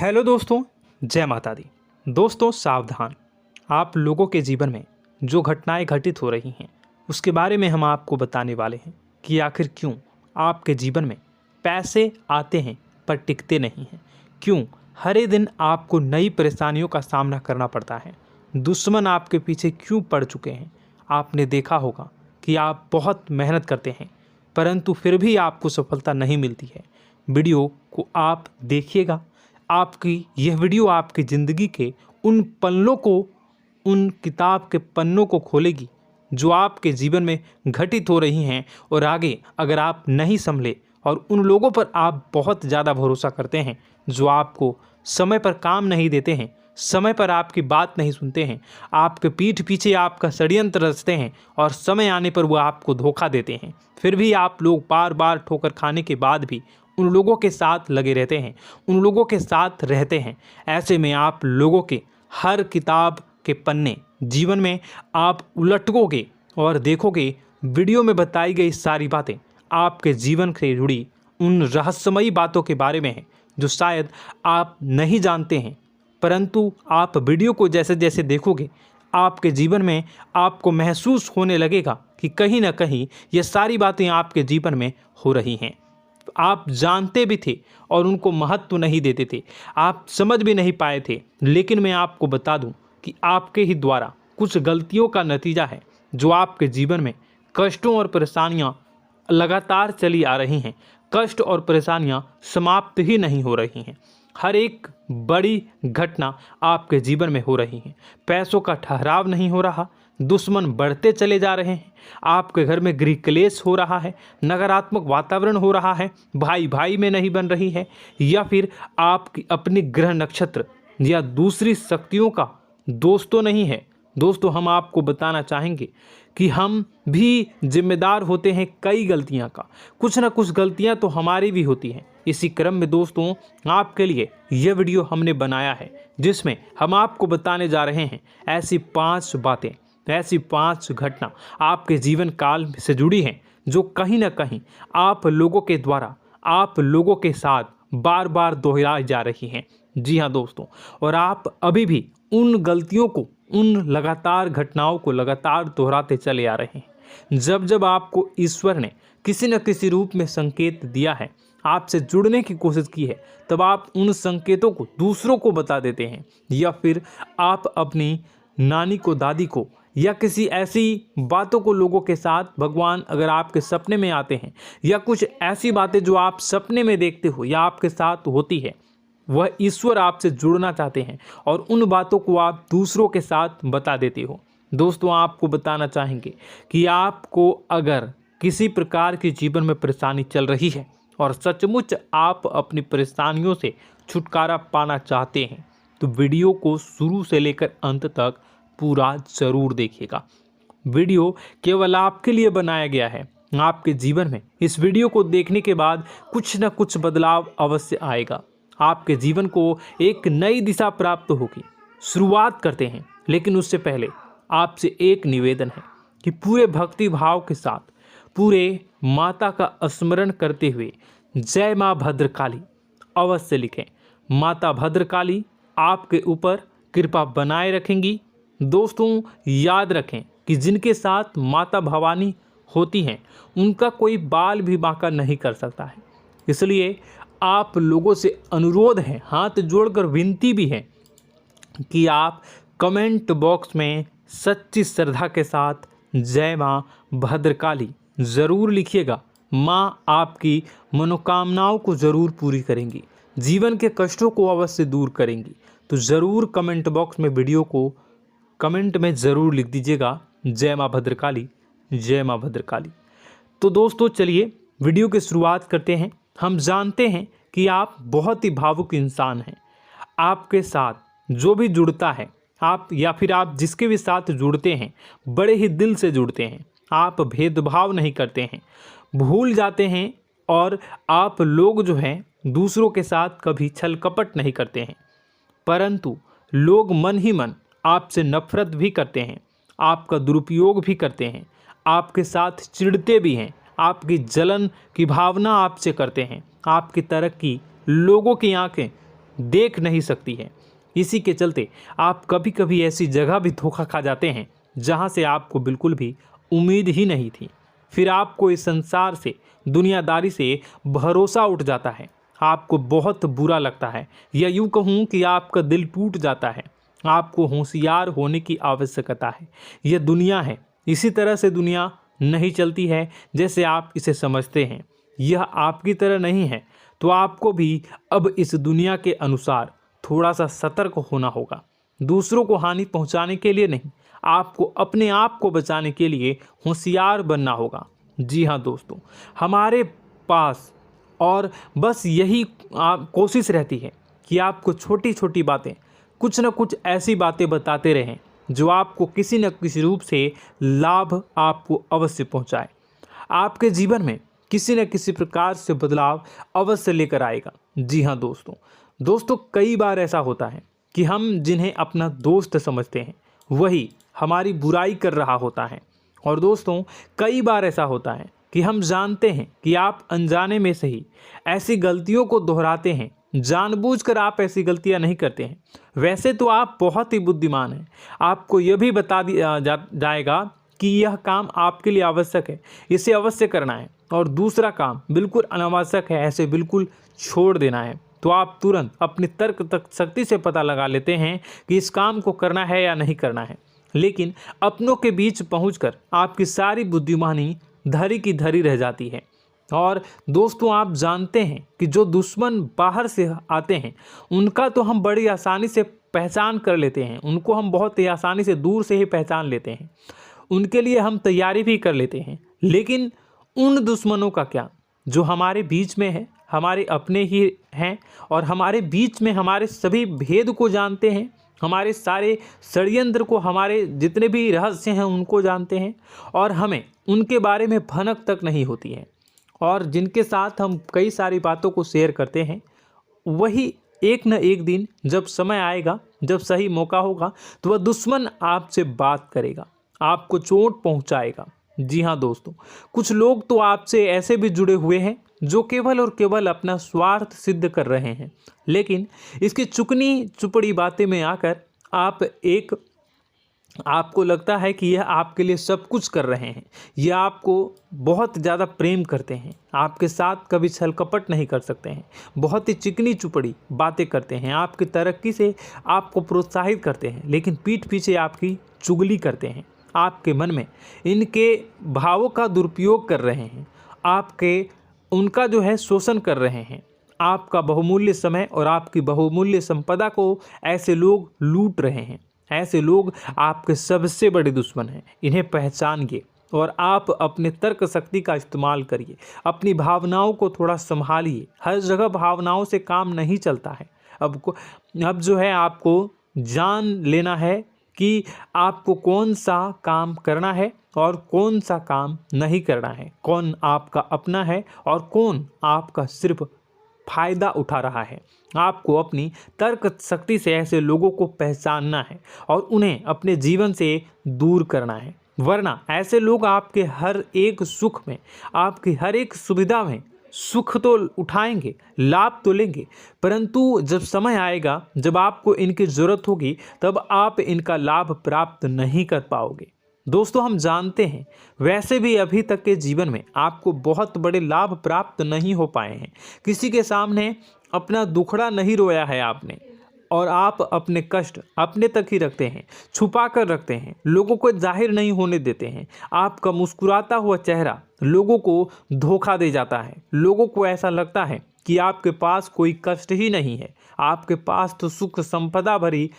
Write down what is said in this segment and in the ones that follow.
Hello दोस्तों, जय माता दी। दोस्तों सावधान, आप लोगों के जीवन में जो घटनाएं घटित हो रही हैं उसके बारे में हम आपको बताने वाले हैं कि आखिर क्यों आपके जीवन में पैसे आते हैं पर टिकते नहीं हैं। क्यों हर एक दिन आपको नई परेशानियों का सामना करना पड़ता है। दुश्मन आपके पीछे क्यों पड़ चुके हैं। आपने देखा होगा कि आप बहुत मेहनत करते हैं परंतु फिर भी आपको सफलता नहीं मिलती है। वीडियो को आप देखिएगा। आपकी यह वीडियो आपकी ज़िंदगी के उन पन्नों को, उन किताब के पन्नों को खोलेगी जो आपके जीवन में घटित हो रही हैं। और आगे अगर आप नहीं संभले और उन लोगों पर आप बहुत ज़्यादा भरोसा करते हैं जो आपको समय पर काम नहीं देते हैं, समय पर आपकी बात नहीं सुनते हैं, आपके पीठ पीछे आपका षड्यंत्र रचते हैं और समय आने पर वो आपको धोखा देते हैं, फिर भी आप लोग बार बार ठोकर खाने के बाद भी उन लोगों के साथ लगे रहते हैं, उन लोगों के साथ रहते हैं। ऐसे में आप लोगों के हर किताब के पन्ने जीवन में आप उलटोगे और देखोगे वीडियो में बताई गई सारी बातें आपके जीवन से जुड़ी उन रहस्यमयी बातों के बारे में हैं जो शायद आप नहीं जानते हैं। परंतु आप वीडियो को जैसे जैसे देखोगे आपके जीवन में आपको महसूस होने लगेगा कि कहीं ना कहीं ये सारी बातें आपके जीवन में हो रही हैं। आप जानते भी थे और उनको महत्व नहीं देते थे, आप समझ भी नहीं पाए थे। लेकिन मैं आपको बता दूं कि आपके ही द्वारा कुछ गलतियों का नतीजा है जो आपके जीवन में कष्टों और परेशानियां लगातार चली आ रही हैं। कष्ट और परेशानियां समाप्त ही नहीं हो रही हैं। हर एक बड़ी घटना आपके जीवन में हो रही है। पैसों का ठहराव नहीं हो रहा, दुश्मन बढ़ते चले जा रहे हैं, आपके घर में गृह क्लेश हो रहा है, नकारात्मक वातावरण हो रहा है, भाई भाई में नहीं बन रही है, या फिर आपकी अपनी ग्रह नक्षत्र या दूसरी शक्तियों का दोस्तों नहीं है। दोस्तों हम आपको बताना चाहेंगे कि हम भी जिम्मेदार होते हैं कई गलतियां का, कुछ ना कुछ गलतियां तो हमारी भी होती हैं। इसी क्रम में दोस्तों आपके लिए यह वीडियो हमने बनाया है जिसमें हम आपको बताने जा रहे हैं ऐसी 5 बातें, ऐसी 5 घटना आपके जीवन काल से जुड़ी हैं जो कहीं ना कहीं आप लोगों के द्वारा आप लोगों के साथ बार बार दोहराई जा रही हैं। जी हाँ दोस्तों, और आप अभी भी उन गलतियों को, उन लगातार घटनाओं को लगातार दोहराते चले आ रहे हैं। जब जब आपको ईश्वर ने किसी न किसी रूप में संकेत दिया है, आपसे जुड़ने की कोशिश की है, तब आप उन संकेतों को दूसरों को बता देते हैं, या फिर आप अपनी नानी को, दादी को, या किसी ऐसी बातों को लोगों के साथ, भगवान अगर आपके सपने में आते हैं या कुछ ऐसी बातें जो आप सपने में देखते हो या आपके साथ होती है, वह ईश्वर आपसे जुड़ना चाहते हैं और उन बातों को आप दूसरों के साथ बता देते हो। दोस्तों आपको बताना चाहेंगे कि आपको अगर किसी प्रकार की जीवन में परेशानी चल रही है और सचमुच आप अपनी परेशानियों से छुटकारा पाना चाहते हैं तो वीडियो को शुरू से लेकर अंत तक पूरा जरूर देखिएगा। वीडियो केवल आपके लिए बनाया गया है। आपके जीवन में इस वीडियो को देखने के बाद कुछ न कुछ बदलाव अवश्य आएगा। आपके जीवन को एक नई दिशा प्राप्त होगी। शुरुआत करते हैं, लेकिन उससे पहले आपसे एक निवेदन है कि पूरे भक्ति भाव के साथ पूरे माता का स्मरण करते हुए जय माँ भद्रकाली अवश्य लिखें। माता भद्रकाली आपके ऊपर कृपा बनाए रखेंगी। दोस्तों याद रखें कि जिनके साथ माता भवानी होती हैं उनका कोई बाल भी बांका नहीं कर सकता है। इसलिए आप लोगों से अनुरोध है, हाथ जोड़कर विनती भी है कि आप कमेंट बॉक्स में सच्ची श्रद्धा के साथ जय माँ भद्रकाली ज़रूर लिखिएगा। माँ आपकी मनोकामनाओं को ज़रूर पूरी करेंगी, जीवन के कष्टों को अवश्य दूर करेंगी। तो ज़रूर कमेंट बॉक्स में वीडियो को कमेंट में ज़रूर लिख दीजिएगा जय माँ भद्रकाली, जय माँ भद्रकाली। तो दोस्तों चलिए वीडियो की शुरुआत करते हैं। हम जानते हैं कि आप बहुत ही भावुक इंसान हैं। आपके साथ जो भी जुड़ता है, आप या फिर आप जिसके भी साथ जुड़ते हैं बड़े ही दिल से जुड़ते हैं। आप भेदभाव नहीं करते हैं, भूल जाते हैं, और आप लोग जो हैं दूसरों के साथ कभी छल कपट नहीं करते हैं। परंतु लोग मन ही मन आपसे नफरत भी करते हैं, आपका दुरुपयोग भी करते हैं, आपके साथ चिढ़ते भी हैं, आपकी जलन की भावना आपसे करते हैं। आपकी तरक्की लोगों की आंखें देख नहीं सकती है। इसी के चलते आप कभी कभी ऐसी जगह भी धोखा खा जाते हैं जहां से आपको बिल्कुल भी उम्मीद ही नहीं थी। फिर आपको इस संसार से, दुनियादारी से भरोसा उठ जाता है। आपको बहुत बुरा लगता है, या यूँ कहूँ कि आपका दिल टूट जाता है। आपको होशियार होने की आवश्यकता है। यह दुनिया है, इसी तरह से दुनिया नहीं चलती है जैसे आप इसे समझते हैं। यह आपकी तरह नहीं है, तो आपको भी अब इस दुनिया के अनुसार थोड़ा सा सतर्क होना होगा। दूसरों को हानि पहुंचाने के लिए नहीं, आपको अपने आप को बचाने के लिए होशियार बनना होगा। जी हाँ दोस्तों, हमारे पास और बस यही कोशिश रहती है कि आपको छोटी छोटी बातें, कुछ न कुछ ऐसी बातें बताते रहें जो आपको किसी न किसी रूप से लाभ आपको अवश्य पहुंचाए, आपके जीवन में किसी न किसी प्रकार से बदलाव अवश्य लेकर आएगा। जी हाँ दोस्तों, कई बार ऐसा होता है कि हम जिन्हें अपना दोस्त समझते हैं वही हमारी बुराई कर रहा होता है। और दोस्तों, कई बार ऐसा होता है कि हम जानते हैं कि आप अनजाने में से ही ऐसी गलतियों को दोहराते हैं। जानबूझकर आप ऐसी गलतियां नहीं करते हैं। वैसे तो आप बहुत ही बुद्धिमान हैं। आपको यह भी बता दिया जाएगा कि यह काम आपके लिए आवश्यक है, इसे अवश्य करना है, और दूसरा काम बिल्कुल अनावश्यक है, ऐसे बिल्कुल छोड़ देना है। तो आप तुरंत अपनी तर्क तक शक्ति से पता लगा लेते हैं कि इस काम को करना है या नहीं करना है। लेकिन अपनों के बीच पहुंचकर आपकी सारी बुद्धिमानी धरी की धरी रह जाती है। और दोस्तों, आप जानते हैं कि जो दुश्मन बाहर से आते हैं उनका तो हम बड़ी आसानी से पहचान कर लेते हैं, उनको हम बहुत ही आसानी से दूर से ही पहचान लेते हैं, उनके लिए हम तैयारी भी कर लेते हैं। लेकिन उन दुश्मनों का क्या जो हमारे बीच में है, हमारे अपने ही हैं, और हमारे बीच में हमारे सभी भेद को जानते हैं, हमारे सारे षड्यंत्र को, हमारे जितने भी रहस्य हैं उनको जानते हैं, और हमें उनके बारे में भनक तक नहीं होती है, और जिनके साथ हम कई सारी बातों को शेयर करते हैं, वही एक न एक दिन जब समय आएगा, जब सही मौका होगा, तो वह दुश्मन आपसे बात करेगा, आपको चोट पहुंचाएगा। जी हाँ दोस्तों, कुछ लोग तो आपसे ऐसे भी जुड़े हुए हैं जो केवल और केवल अपना स्वार्थ सिद्ध कर रहे हैं। लेकिन इसकी चुकनी चुपड़ी बातें में आकर आपको लगता है कि यह आपके लिए सब कुछ कर रहे हैं, यह आपको बहुत ज़्यादा प्रेम करते हैं, आपके साथ कभी छल कपट नहीं कर सकते हैं, बहुत ही चिकनी चुपड़ी बातें करते हैं, आपकी तरक्की से आपको प्रोत्साहित करते हैं, लेकिन पीठ पीछे आपकी चुगली करते हैं, आपके मन में इनके भावों का दुरुपयोग कर रहे हैं, उनका जो है शोषण कर रहे हैं। आपका बहुमूल्य समय और आपकी बहुमूल्य संपदा को ऐसे लोग लूट रहे हैं। ऐसे लोग आपके सबसे बड़े दुश्मन हैं। इन्हें पहचानिए और आप अपने तर्क शक्ति का इस्तेमाल करिए। अपनी भावनाओं को थोड़ा संभालिए। हर जगह भावनाओं से काम नहीं चलता है। अब जो है आपको जान लेना है कि आपको कौन सा काम करना है और कौन सा काम नहीं करना है, कौन आपका अपना है और कौन आपका सिर्फ फायदा उठा रहा है। आपको अपनी तर्क शक्ति से ऐसे लोगों को पहचानना है और उन्हें अपने जीवन से दूर करना है, वरना ऐसे लोग आपके हर एक सुख में, आपकी हर एक सुविधा में सुख तो उठाएंगे, लाभ तो लेंगे, परंतु जब समय आएगा, जब आपको इनकी ज़रूरत होगी, तब आप इनका लाभ प्राप्त नहीं कर पाओगे। दोस्तों, हम जानते हैं वैसे भी अभी तक के जीवन में आपको बहुत बड़े लाभ प्राप्त नहीं हो पाए हैं। किसी के सामने अपना दुखड़ा नहीं रोया है आपने, और आप अपने कष्ट अपने तक ही रखते हैं, छुपा कर रखते हैं, लोगों को जाहिर नहीं होने देते हैं। आपका मुस्कुराता हुआ चेहरा लोगों को धोखा दे जाता है। लोगों को ऐसा लगता है कि आपके पास कोई कष्ट ही नहीं है, आपके पास तो सुख संपदा भरी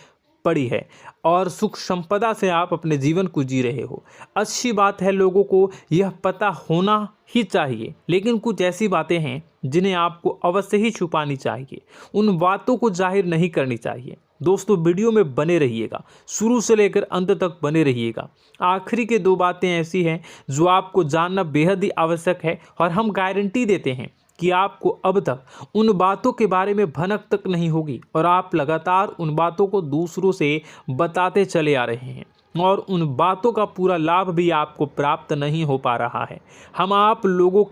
पड़ी है और सुख संपदा से आप अपने जीवन को जी रहे हो। अच्छी बात है, लोगों को यह पता होना ही चाहिए, लेकिन कुछ ऐसी बातें हैं जिन्हें आपको अवश्य ही छुपानी चाहिए। उन बातों को जाहिर नहीं करनी चाहिए। दोस्तों, वीडियो में बने रहिएगा, शुरू से लेकर अंत तक बने रहिएगा। आखिरी के 2 बातें ऐसी हैं जो आपको जानना बेहद ही आवश्यक है, और हम गारंटी देते हैं कि आपको अब तक उन बातों के बारे में भनक तक नहीं होगी, और आप लगातार उन बातों को दूसरों से बताते चले आ रहे हैं, और उन बातों का पूरा लाभ भी आपको प्राप्त नहीं हो पा रहा है। हम आप लोगों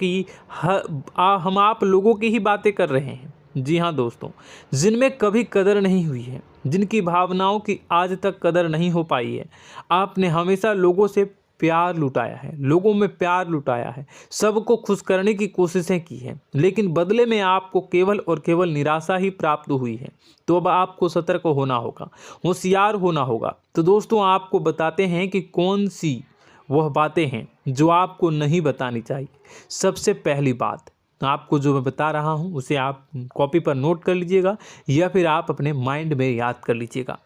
की ही बातें कर रहे हैं, जी हाँ दोस्तों, जिनमें कभी कदर नहीं हुई है, जिनकी भावनाओं की आज तक कदर नहीं हो पाई है। आपने हमेशा लोगों से प्यार लुटाया है, लोगों में प्यार लुटाया है, सबको खुश करने की कोशिशें की है, लेकिन बदले में आपको केवल और केवल निराशा ही प्राप्त हुई है। तो अब आपको सतर्क होना होगा, होशियार होना होगा। तो दोस्तों आपको बताते हैं कि कौन सी वह बातें हैं जो आपको नहीं बतानी चाहिए। सबसे पहली बात आपको जो मैं बता रहा हूं उसे आप कॉपी पर नोट कर लीजिएगा या फिर आप अपने माइंड में याद कर लीजिएगा।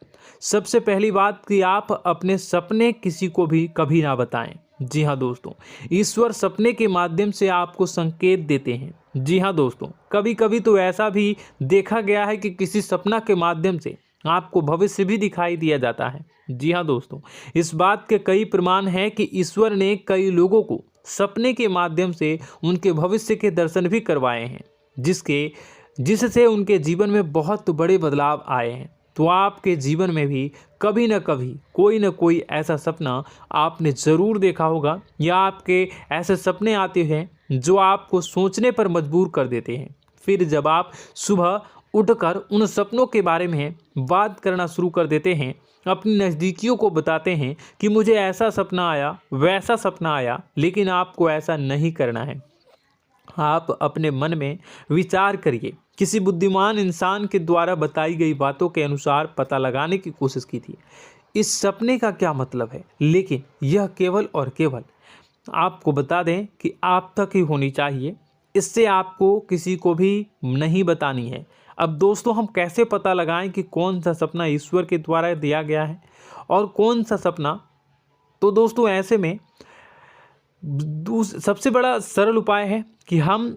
सबसे पहली बात कि आप अपने सपने किसी को भी कभी ना बताएं। जी हाँ दोस्तों, ईश्वर सपने के माध्यम से आपको संकेत देते हैं। जी हाँ दोस्तों, कभी कभी तो ऐसा भी देखा गया है कि किसी सपना के माध्यम से आपको भविष्य भी दिखाई दिया जाता है। जी हाँ दोस्तों, इस बात के कई प्रमाण हैं कि ईश्वर ने कई लोगों को सपने के माध्यम से उनके भविष्य के दर्शन भी करवाए हैं, जिससे उनके जीवन में बहुत बड़े बदलाव आए हैं। तो आपके जीवन में भी कभी न कभी कोई न कोई ऐसा सपना आपने ज़रूर देखा होगा, या आपके ऐसे सपने आते हैं जो आपको सोचने पर मजबूर कर देते हैं। फिर जब आप सुबह उठकर उन सपनों के बारे में बात करना शुरू कर देते हैं, अपनी नज़दीकियों को बताते हैं कि मुझे ऐसा सपना आया, वैसा सपना आया, लेकिन आपको ऐसा नहीं करना है। आप अपने मन में विचार करिए। किसी बुद्धिमान इंसान के द्वारा बताई गई बातों के अनुसार पता लगाने की कोशिश की थी इस सपने का क्या मतलब है, लेकिन यह केवल और केवल आपको बता दें कि आप तक ही होनी चाहिए। इससे आपको किसी को भी नहीं बतानी है। अब दोस्तों हम कैसे पता लगाएं कि कौन सा सपना ईश्वर के द्वारा दिया गया है और कौन सा सपना? तो दोस्तों ऐसे में सबसे बड़ा सरल उपाय है कि हम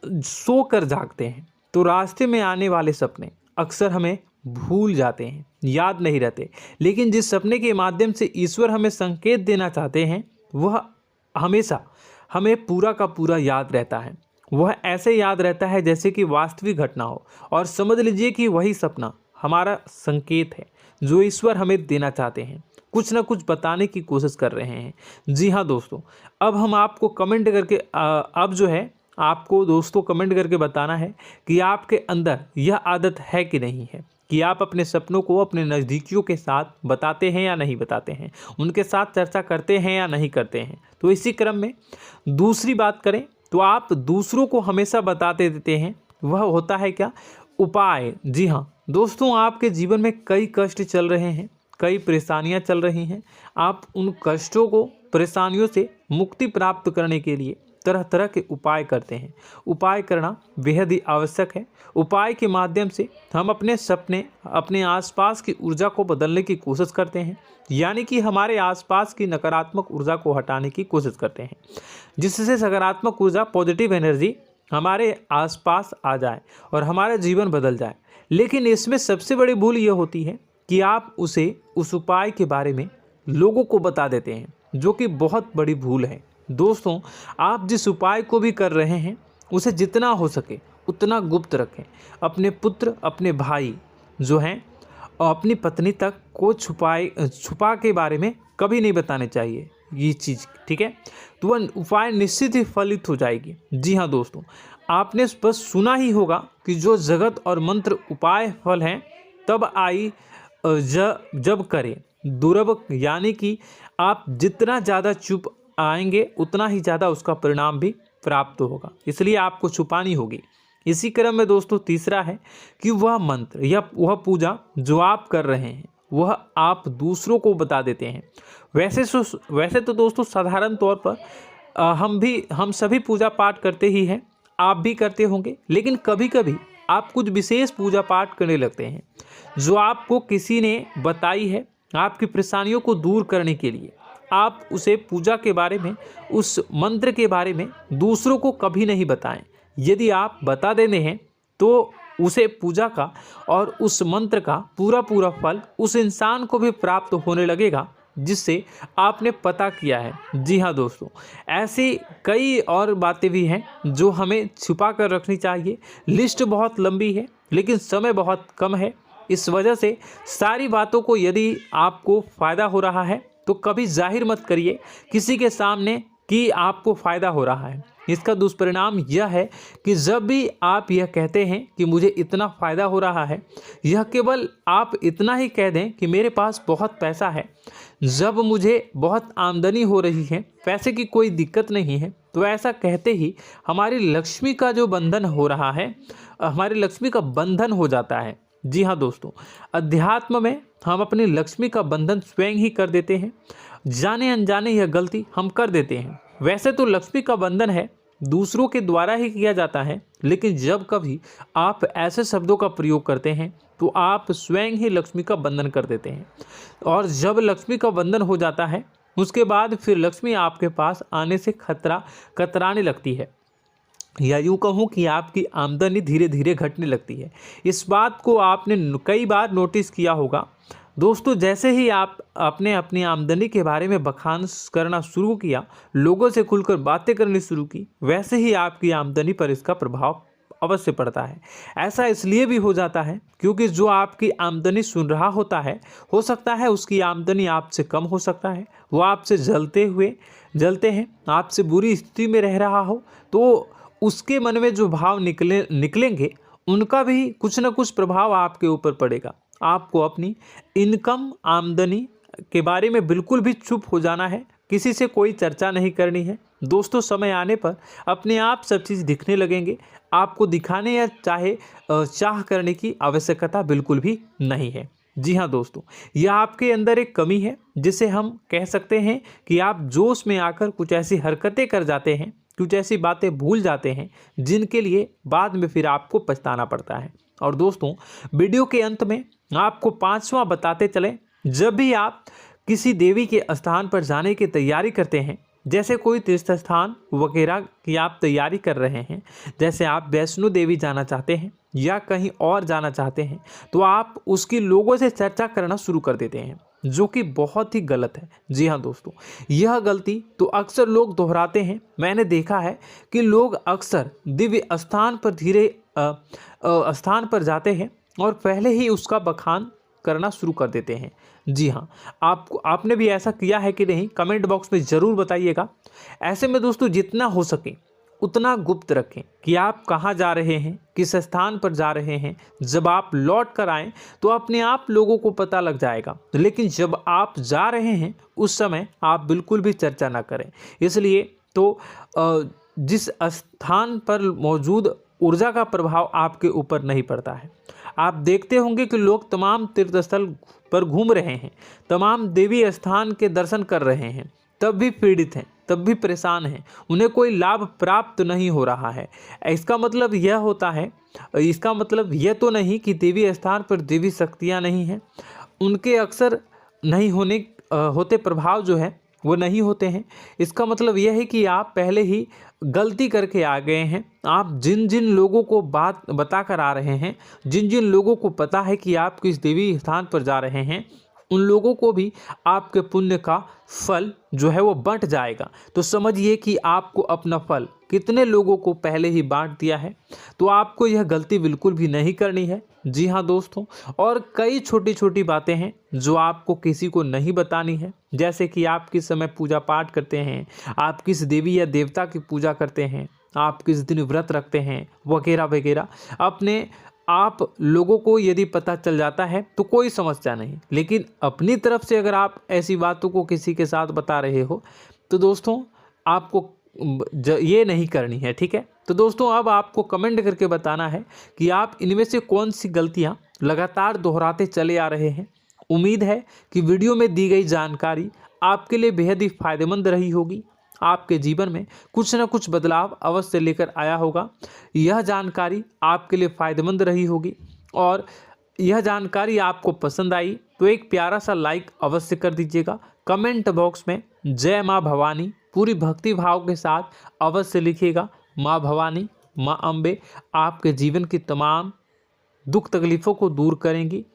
सोकर जागते हैं तो रास्ते में आने वाले सपने अक्सर हमें भूल जाते हैं, याद नहीं रहते। लेकिन जिस सपने के माध्यम से ईश्वर हमें संकेत देना चाहते हैं वह हमेशा हमें पूरा का पूरा याद रहता है। वह ऐसे याद रहता है जैसे कि वास्तविक घटना हो, और समझ लीजिए कि वही सपना हमारा संकेत है जो ईश्वर हमें देना चाहते हैं, कुछ ना कुछ बताने की कोशिश कर रहे हैं। जी हाँ दोस्तों, अब हम आपको कमेंट करके अब जो है आपको दोस्तों कमेंट करके बताना है कि आपके अंदर यह आदत है कि नहीं है, कि आप अपने सपनों को अपने नज़दीकियों के साथ बताते हैं या नहीं बताते हैं, उनके साथ चर्चा करते हैं या नहीं करते हैं। तो इसी क्रम में दूसरी बात करें तो आप दूसरों को हमेशा बताते देते हैं, वह होता है क्या? उपाय। जी हाँ दोस्तों, आपके जीवन में कई कष्ट चल रहे हैं, कई परेशानियां चल रही हैं। आप उन कष्टों को, परेशानियों से मुक्ति प्राप्त करने के लिए तरह तरह के उपाय करते हैं। उपाय करना बेहद ही आवश्यक है। उपाय के माध्यम से हम अपने सपने, अपने आसपास की ऊर्जा को बदलने की कोशिश करते हैं, यानी कि हमारे आसपास की नकारात्मक ऊर्जा को हटाने की कोशिश करते हैं, जिससे सकारात्मक ऊर्जा, पॉजिटिव एनर्जी हमारे आसपास आ जाए और हमारा जीवन बदल जाए। लेकिन इसमें सबसे बड़ी भूल यह होती है कि आप उस उपाय के बारे में लोगों को बता देते हैं, जो कि बहुत बड़ी भूल है। दोस्तों आप जिस उपाय को भी कर रहे हैं उसे जितना हो सके उतना गुप्त रखें। अपने पुत्र, अपने भाई जो हैं और अपनी पत्नी तक को छुपा के बारे में कभी नहीं बताने चाहिए ये चीज़, ठीक है? तो वह उपाय निश्चित ही फलित हो जाएगी। जी हाँ दोस्तों, आपने बस सुना ही होगा कि जो जगत और मंत्र उपाय फल हैं तब आई जब करें दुर्लभ, यानी कि आप जितना ज़्यादा चुप आएंगे उतना ही ज़्यादा उसका परिणाम भी प्राप्त होगा, इसलिए आपको छुपानी होगी। इसी क्रम में दोस्तों तीसरा है कि वह मंत्र या वह पूजा जो आप कर रहे हैं वह आप दूसरों को बता देते हैं। वैसे तो दोस्तों साधारण तौर पर हम सभी पूजा पाठ करते ही हैं, आप भी करते होंगे, लेकिन कभी कभी आप कुछ विशेष पूजा पाठ करने लगते हैं जो आपको किसी ने बताई है आपकी परेशानियों को दूर करने के लिए। आप उसे पूजा के बारे में, उस मंत्र के बारे में दूसरों को कभी नहीं बताएं। यदि आप बता देते हैं तो उसे पूजा का और उस मंत्र का पूरा फल उस इंसान को भी प्राप्त होने लगेगा जिससे आपने पता किया है। जी हाँ दोस्तों, ऐसी कई और बातें भी हैं जो हमें छुपा कर रखनी चाहिए। लिस्ट बहुत लंबी है लेकिन समय बहुत कम है, इस वजह से सारी बातों को यदि आपको फ़ायदा हो रहा है तो कभी जाहिर मत करिए, किसी के सामने कि आपको फ़ायदा हो रहा है। इसका दुष्परिणाम यह है कि जब भी आप यह कहते हैं कि मुझे इतना फ़ायदा हो रहा है, यह केवल आप इतना ही कह दें कि मेरे पास बहुत पैसा है, जब मुझे बहुत आमदनी हो रही है, पैसे की कोई दिक्कत नहीं है, तो ऐसा कहते ही हमारी लक्ष्मी का जो बंधन हो रहा है, हमारी लक्ष्मी का बंधन हो जाता है। जी हाँ दोस्तों, अध्यात्म में हम अपनी लक्ष्मी का बंधन स्वयं ही कर देते हैं। जाने अनजाने यह गलती हम कर देते हैं। वैसे तो लक्ष्मी का बंधन है दूसरों के द्वारा ही किया जाता है, लेकिन जब कभी आप ऐसे शब्दों का प्रयोग करते हैं तो आप स्वयं ही लक्ष्मी का बंधन कर देते हैं। और जब लक्ष्मी का बंधन हो जाता है, उसके बाद फिर लक्ष्मी आपके पास आने से कतराने लगती है, या यूँ कहूँ कि आपकी आमदनी धीरे धीरे घटने लगती है। इस बात को आपने कई बार नोटिस किया होगा दोस्तों। जैसे ही आप अपने अपनी आमदनी के बारे में बखान करना शुरू किया, लोगों से खुलकर बातें करनी शुरू की, वैसे ही आपकी आमदनी पर इसका प्रभाव अवश्य पड़ता है। ऐसा इसलिए भी हो जाता है क्योंकि जो आपकी आमदनी सुन रहा होता है, हो सकता है उसकी आमदनी आपसे कम हो सकता है, वो आपसे जलते हैं, आपसे बुरी स्थिति में रह रहा हो, तो उसके मन में जो भाव निकलेंगे उनका भी कुछ न कुछ प्रभाव आपके ऊपर पड़ेगा। आपको अपनी इनकम आमदनी के बारे में बिल्कुल भी चुप हो जाना है, किसी से कोई चर्चा नहीं करनी है दोस्तों। समय आने पर अपने आप सब चीज़ दिखने लगेंगे। आपको दिखाने या चाह करने की आवश्यकता बिल्कुल भी नहीं है। जी हाँ दोस्तों, यह आपके अंदर एक कमी है, जिसे हम कह सकते हैं कि आप जोश में आकर कुछ ऐसी हरकतें कर जाते हैं, कुछ ऐसी बातें भूल जाते हैं जिनके लिए बाद में फिर आपको पछताना पड़ता है। और दोस्तों, वीडियो के अंत में आपको 5वां बताते चलें, जब भी आप किसी देवी के स्थान पर जाने की तैयारी करते हैं, जैसे कोई तीर्थ स्थान वगैरह की आप तैयारी कर रहे हैं, जैसे आप वैष्णो देवी जाना चाहते हैं या कहीं और जाना चाहते हैं, तो आप उसकी लोगों से चर्चा करना शुरू कर देते हैं, जो कि बहुत ही गलत है। जी हाँ दोस्तों, यह गलती तो अक्सर लोग दोहराते हैं। मैंने देखा है कि लोग अक्सर दिव्य स्थान पर जाते हैं और पहले ही उसका बखान करना शुरू कर देते हैं। जी हाँ, आपने भी ऐसा किया है कि नहीं, कमेंट बॉक्स में ज़रूर बताइएगा। ऐसे में दोस्तों, जितना हो सके उतना गुप्त रखें कि आप कहाँ जा रहे हैं, किस स्थान पर जा रहे हैं। जब आप लौट कर आएँ तो अपने आप लोगों को पता लग जाएगा, लेकिन जब आप जा रहे हैं उस समय आप बिल्कुल भी चर्चा ना करें। इसलिए तो जिस स्थान पर मौजूद ऊर्जा का प्रभाव आपके ऊपर नहीं पड़ता है। आप देखते होंगे कि लोग तमाम तीर्थ स्थल पर घूम रहे हैं, तमाम देवी स्थान के दर्शन कर रहे हैं, तब भी पीड़ित हैं, तब भी परेशान हैं, उन्हें कोई लाभ प्राप्त नहीं हो रहा है। इसका मतलब यह तो नहीं कि देवी स्थान पर देवी शक्तियाँ नहीं हैं, उनके अक्सर नहीं होते प्रभाव जो है वो नहीं होते हैं। इसका मतलब यह है कि आप पहले ही गलती करके आ गए हैं। आप जिन जिन लोगों को बात बता कर आ रहे हैं, जिन जिन लोगों को पता है कि आप किस देवी स्थान पर जा रहे हैं, उन लोगों को भी आपके पुण्य का फल जो है वो बंट जाएगा। तो समझिए कि आपको अपना फल कितने लोगों को पहले ही बांट दिया है। तो आपको यह गलती बिल्कुल भी नहीं करनी है। जी हाँ दोस्तों, और कई छोटी छोटी बातें हैं जो आपको किसी को नहीं बतानी है, जैसे कि आप किस समय पूजा पाठ करते हैं, आप किस देवी या देवता की पूजा करते हैं, आप किस दिन व्रत रखते हैं, वगैरह वगैरह। आप लोगों को यदि पता चल जाता है तो कोई समस्या नहीं, लेकिन अपनी तरफ से अगर आप ऐसी बातों को किसी के साथ बता रहे हो तो दोस्तों आपको ये नहीं करनी है, ठीक है। तो दोस्तों, अब आपको कमेंट करके बताना है कि आप इनमें से कौन सी गलतियां लगातार दोहराते चले आ रहे हैं। उम्मीद है कि वीडियो में दी गई जानकारी आपके लिए बेहद ही फायदेमंद रही होगी, आपके जीवन में कुछ न कुछ बदलाव अवश्य लेकर आया होगा। यह जानकारी आपके लिए फ़ायदेमंद रही होगी और यह जानकारी आपको पसंद आई तो एक प्यारा सा लाइक अवश्य कर दीजिएगा। कमेंट बॉक्स में जय माँ भवानी पूरी भक्ति भाव के साथ अवश्य लिखिएगा। माँ भवानी, माँ अम्बे आपके जीवन की तमाम दुख तकलीफ़ों को दूर करेंगी,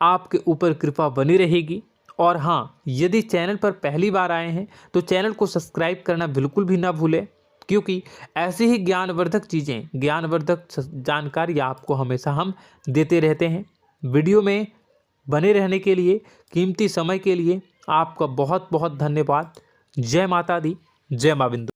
आपके ऊपर कृपा बनी रहेगी। और हाँ, यदि चैनल पर पहली बार आए हैं तो चैनल को सब्सक्राइब करना बिल्कुल भी ना भूलें, क्योंकि ऐसी ही ज्ञानवर्धक चीज़ें, ज्ञानवर्धक जानकारी आपको हमेशा हम देते रहते हैं। वीडियो में बने रहने के लिए, कीमती समय के लिए आपका बहुत बहुत धन्यवाद। जय माता दी, जय मां बिंदु।